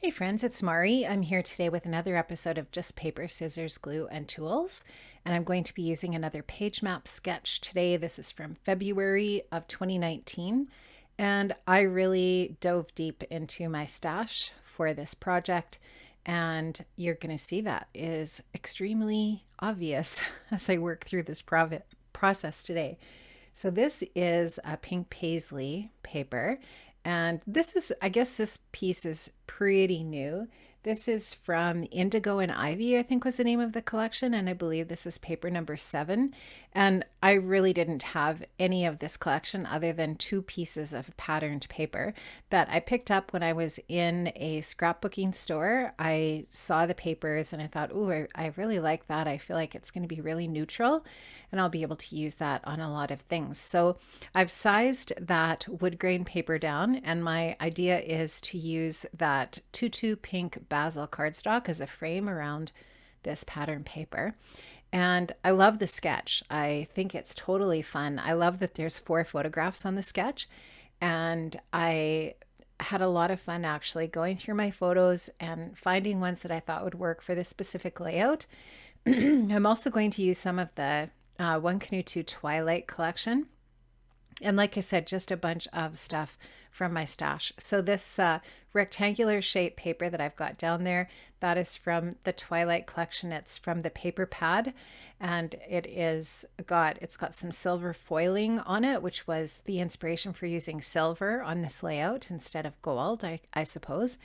Hey friends, it's Mari. I'm here today with another episode of Just Paper, Scissors, Glue, and Tools. And I'm going to be using another page map sketch today. This is from February of 2019. And I really dove deep into my stash for this project. And you're going to see that is extremely obvious as I work through this process today. So this is a pink paisley paper, and this is, I guess this piece is pretty new. This is from Indigo and Ivy, I think was the name of the collection, and I believe this is paper number 7. And I really didn't have any of this collection other than 2 pieces of patterned paper that I picked up when I was in a scrapbooking store. I saw the papers and I thought, oh, I really like that. I feel like it's going to be really neutral and I'll be able to use that on a lot of things. So I've sized that wood grain paper down, and my idea is to use that Tutu pink basil cardstock as a frame around this pattern paper. And I love the sketch. I think it's totally fun. I love that there's 4 photographs on the sketch, and I had a lot of fun actually going through my photos and finding ones that I thought would work for this specific layout. I'm also going to use some of the One Canoe 2 Twilight collection. And like I said, just a bunch of stuff from my stash. So this rectangular shape paper that I've got down there, that is from the Twilight collection. It's from the paper pad, and it's got some silver foiling on it, which was the inspiration for using silver on this layout instead of gold, I suppose.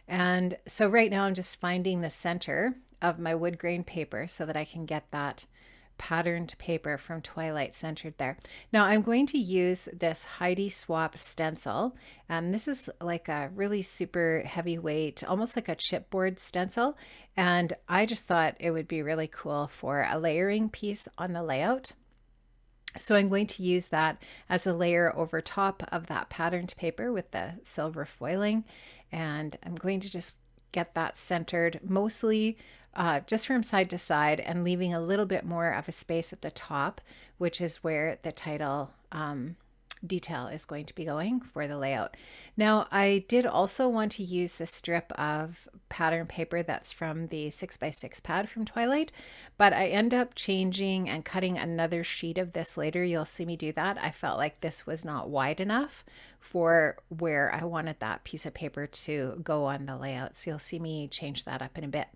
And so right now I'm just finding the center of my wood grain paper so that I can get that patterned paper from Twilight centered there. Now I'm going to use this Heidi Swapp stencil, and this is like a really super heavyweight, almost like a chipboard stencil, and I just thought it would be really cool for a layering piece on the layout. So I'm going to use that as a layer over top of that patterned paper with the silver foiling, and I'm going to just get that centered mostly just from side to side and leaving a little bit more of a space at the top, which is where the title detail is going to be going for the layout. Now, I did also want to use a strip of pattern paper that's from the 6x6 pad from Twilight, but I end up changing and cutting another sheet of this later. You'll see me do that. I felt like this was not wide enough for where I wanted that piece of paper to go on the layout. So you'll see me change that up in a bit.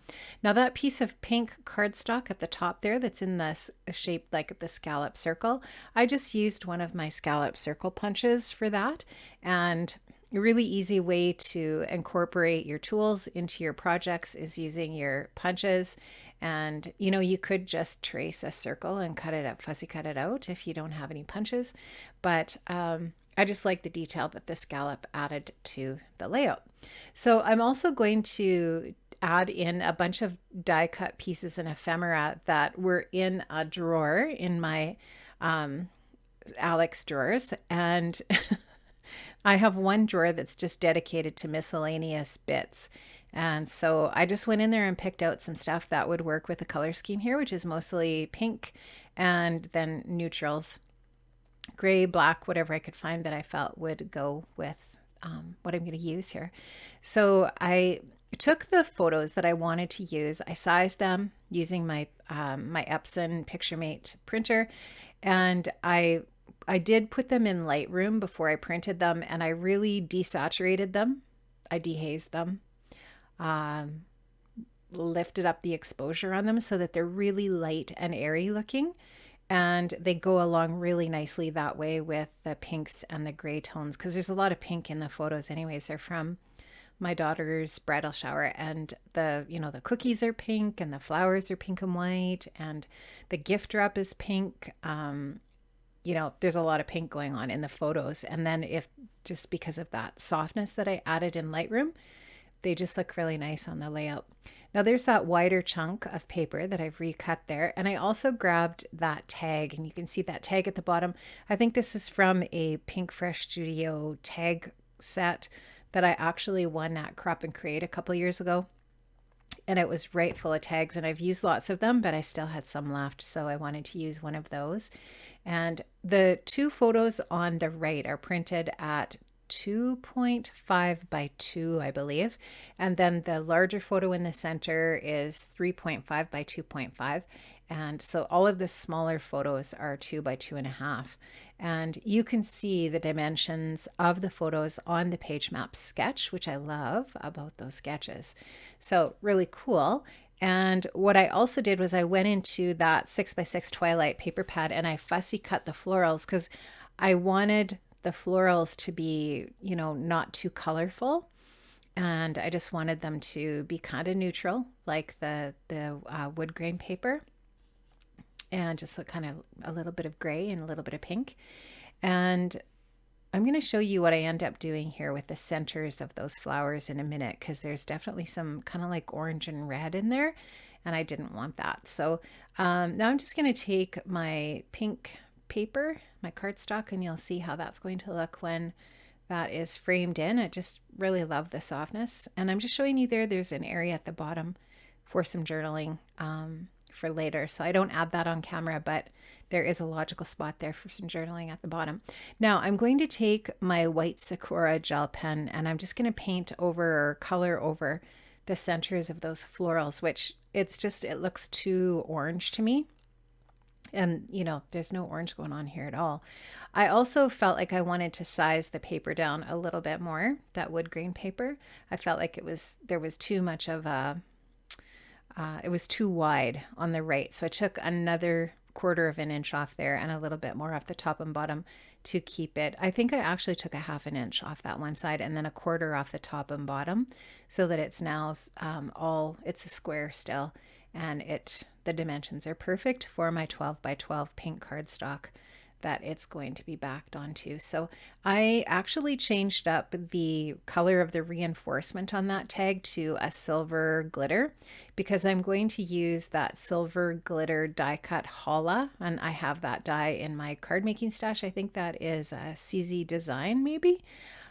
Now that piece of pink cardstock at the top there that's in this shape like the scallop circle, I just used one of my scallop circle punches for that. And a really easy way to incorporate your tools into your projects is using your punches. And you could just trace a circle and cut it up, fussy cut it out if you don't have any punches. But I just like the detail that the scallop added to the layout. So I'm also going to add in a bunch of die cut pieces and ephemera that were in a drawer in my Alex drawers. And I have one drawer that's just dedicated to miscellaneous bits. And so I just went in there and picked out some stuff that would work with the color scheme here, which is mostly pink and then neutrals, gray, black, whatever I could find that I felt would go with what I'm going to use here. So I took the photos that I wanted to use. I sized them using my Epson PictureMate printer, and I did put them in Lightroom before I printed them, and I really desaturated them. I dehazed them, lifted up the exposure on them so that they're really light and airy looking. And they go along really nicely that way with the pinks and the gray tones, because there's a lot of pink in the photos anyways. They're from my daughter's bridal shower, and the cookies are pink and the flowers are pink and white and the gift drop is pink. There's a lot of pink going on in the photos, and then if just because of that softness that I added in Lightroom, they just look really nice on the layout. Now there's that wider chunk of paper that I've recut there. And I also grabbed that tag, and you can see that tag at the bottom. I think this is from a Pink Fresh Studio tag set that I actually won at Crop and Create a couple years ago. And it was right full of tags, and I've used lots of them, but I still had some left. So I wanted to use one of those. And the 2 photos on the right are printed at 2.5 by 2, I believe. And then the larger photo in the center is 3.5 by 2.5. And so all of the smaller photos are 2 by 2.5. And you can see the dimensions of the photos on the page map sketch, which I love about those sketches. So really cool. And what I also did was I went into that 6x6 Twilight paper pad and I fussy cut the florals because I wanted the florals to be, not too colorful. And I just wanted them to be kind of neutral, like the wood grain paper, and just kind of a little bit of gray and a little bit of pink. And I'm going to show you what I end up doing here with the centers of those flowers in a minute, because there's definitely some kind of like orange and red in there, and I didn't want that. So now I'm just going to take my pink paper, my cardstock, and you'll see how that's going to look when that is framed in. I just really love the softness. And I'm just showing you there's an area at the bottom for some journaling for later. So I don't add that on camera, but there is a logical spot there for some journaling at the bottom. Now I'm going to take my white Sakura gel pen and I'm just going to paint over or color over the centers of those florals, which it looks too orange to me. And, there's no orange going on here at all. I also felt like I wanted to size the paper down a little bit more, that wood grain paper. I felt like there was too much of it was too wide on the right. So I took another 1/4 of an inch off there and a little bit more off the top and bottom to keep it. I think I actually took a 1/2 inch off that one side and then a 1/4 off the top and bottom so that it's now it's a square still. And the dimensions are perfect for my 12 by 12 pink cardstock that it's going to be backed onto. So I actually changed up the color of the reinforcement on that tag to a silver glitter because I'm going to use that silver glitter die cut Hala, and I have that die in my card making stash. I think that is a CZ Design maybe.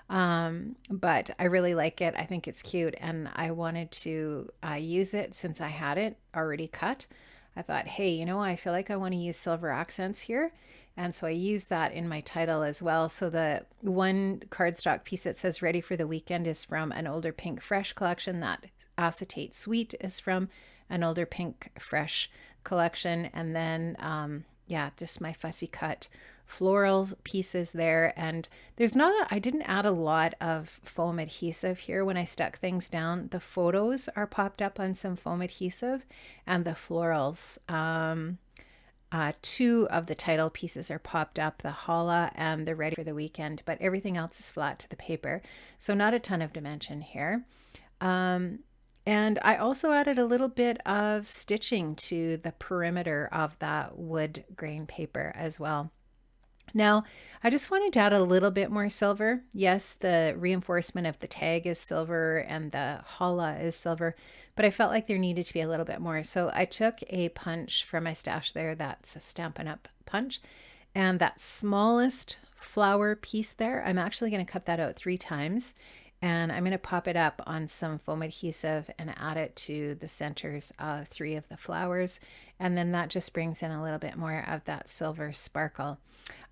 But I really like it. I think it's cute and I wanted to use it since I had it already cut. I thought, hey, I feel like I want to use silver accents here. And so I used that in my title as well. So the one cardstock piece that says Ready for the Weekend is from an Older Pink Fresh collection. That Acetate Sweet is from an Older Pink Fresh collection. And then, just my fussy cut floral pieces there. And I didn't add a lot of foam adhesive here when I stuck things down. The photos are popped up on some foam adhesive and the florals, 2 of the title pieces are popped up, the Hala and the Ready for the Weekend, but everything else is flat to the paper. So not a ton of dimension here. And I also added a little bit of stitching to the perimeter of that wood grain paper as well. Now, I just wanted to add a little bit more silver. Yes, the reinforcement of the tag is silver and the Hala is silver, but I felt like there needed to be a little bit more. So I took a punch from my stash there, that's a Stampin' Up! Punch, and that smallest flower piece there, I'm actually going to cut that out 3 times, and I'm going to pop it up on some foam adhesive and add it to the centers of 3 of the flowers, and then that just brings in a little bit more of that silver sparkle.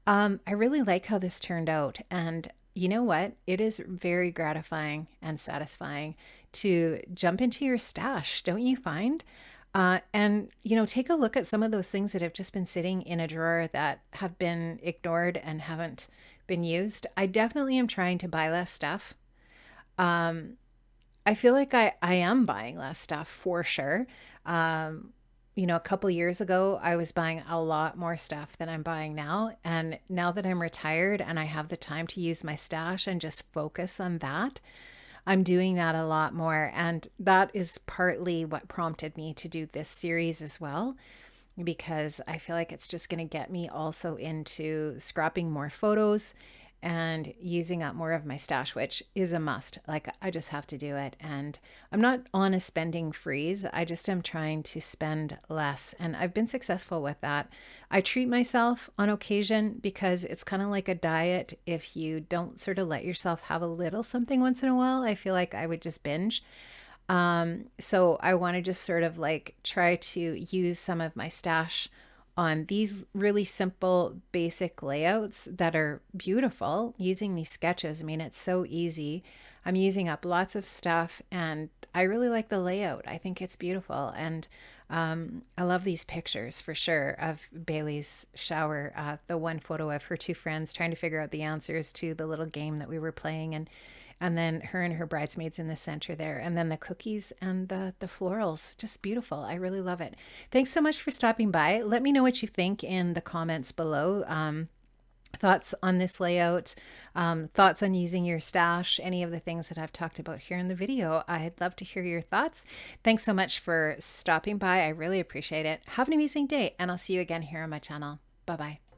I really like how this turned out, and you know what? It is very gratifying and satisfying to jump into your stash, don't you find? And take a look at some of those things that have just been sitting in a drawer that have been ignored and haven't been used. I definitely am trying to buy less stuff. I feel like I am buying less stuff for sure. A couple years ago, I was buying a lot more stuff than I'm buying now. And now that I'm retired and I have the time to use my stash and just focus on that, I'm doing that a lot more. And that is partly what prompted me to do this series as well, because I feel like it's just going to get me also into scrapping more photos and using up more of my stash, which is a must. Like, I just have to do it. And I'm not on a spending freeze. I just am trying to spend less. And I've been successful with that. I treat myself on occasion because it's kind of like a diet. If you don't sort of let yourself have a little something once in a while, I feel like I would just binge. So I want to just sort of like try to use some of my stash on these really simple, basic layouts that are beautiful using these sketches. I mean, it's so easy. I'm using up lots of stuff and I really like the layout. I think it's beautiful. And I love these pictures for sure of Bailey's shower. The one photo of her two friends trying to figure out the answers to the little game that we were playing, and then her and her bridesmaids in the center there, and then the cookies and the florals. Just beautiful. I really love it. Thanks so much for stopping by. Let me know what you think in the comments below. Thoughts on this layout, thoughts on using your stash, any of the things that I've talked about here in the video. I'd love to hear your thoughts. Thanks so much for stopping by. I really appreciate it. Have an amazing day, and I'll see you again here on my channel. Bye-bye.